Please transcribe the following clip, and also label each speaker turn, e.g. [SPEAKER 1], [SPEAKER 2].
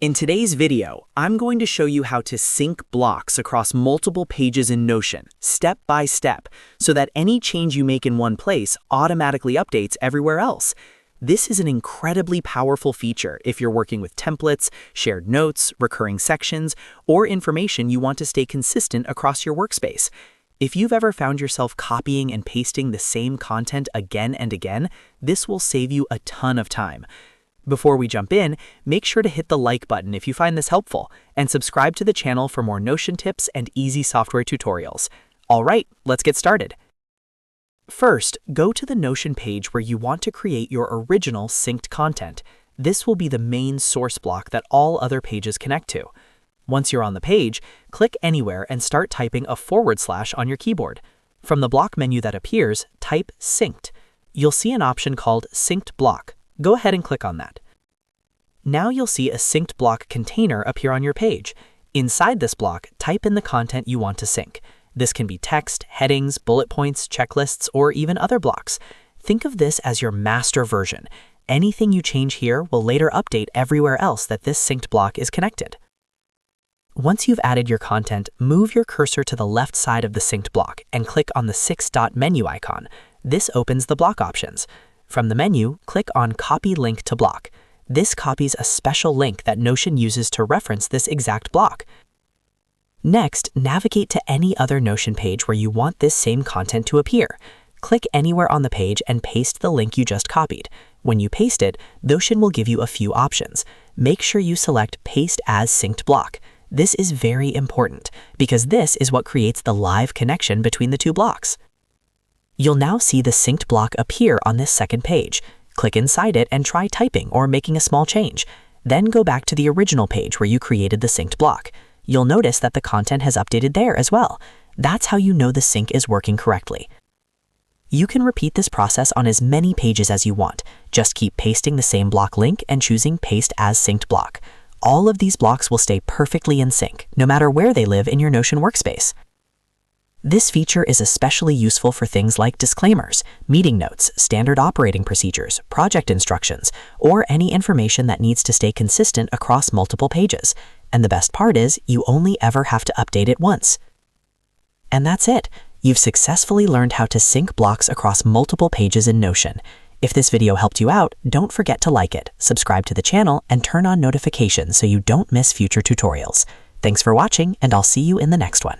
[SPEAKER 1] In today's video, I'm going to show you how to sync blocks across multiple pages in Notion, step by step, so that any change you make in one place automatically updates everywhere else. This is an incredibly powerful feature if you're working with templates, shared notes, recurring sections, or information you want to stay consistent across your workspace. If you've ever found yourself copying and pasting the same content again and again, this will save you a ton of time. Before we jump in, make sure to hit the like button if you find this helpful, and subscribe to the channel for more Notion tips and easy software tutorials. All right, let's get started. First, go to the Notion page where you want to create your original synced content. This will be the main source block that all other pages connect to. Once you're on the page, click anywhere and start typing a / on your keyboard. From the block menu that appears, type Synced. You'll see an option called Synced Block. Go ahead and click on that. Now you'll see a synced block container appear on your page. Inside this block, type in the content you want to sync. This can be text, headings, bullet points, checklists, or even other blocks. Think of this as your master version. Anything you change here will later update everywhere else that this synced block is connected. Once you've added your content, move your cursor to the left side of the synced block and click on the 6-dot menu icon. This opens the block options. From the menu, click on Copy Link to Block. This copies a special link that Notion uses to reference this exact block. Next, navigate to any other Notion page where you want this same content to appear. Click anywhere on the page and paste the link you just copied. When you paste it, Notion will give you a few options. Make sure you select Paste as Synced Block. This is very important because this is what creates the live connection between the two blocks. You'll now see the synced block appear on this second page. Click inside it and try typing or making a small change. Then go back to the original page where you created the synced block. You'll notice that the content has updated there as well. That's how you know the sync is working correctly. You can repeat this process on as many pages as you want. Just keep pasting the same block link and choosing Paste as Synced Block. All of these blocks will stay perfectly in sync, no matter where they live in your Notion workspace. This feature is especially useful for things like disclaimers, meeting notes, standard operating procedures, project instructions, or any information that needs to stay consistent across multiple pages. And the best part is, you only ever have to update it once. And that's it. You've successfully learned how to sync blocks across multiple pages in Notion. If this video helped you out, don't forget to like it, subscribe to the channel, and turn on notifications so you don't miss future tutorials. Thanks for watching, and I'll see you in the next one.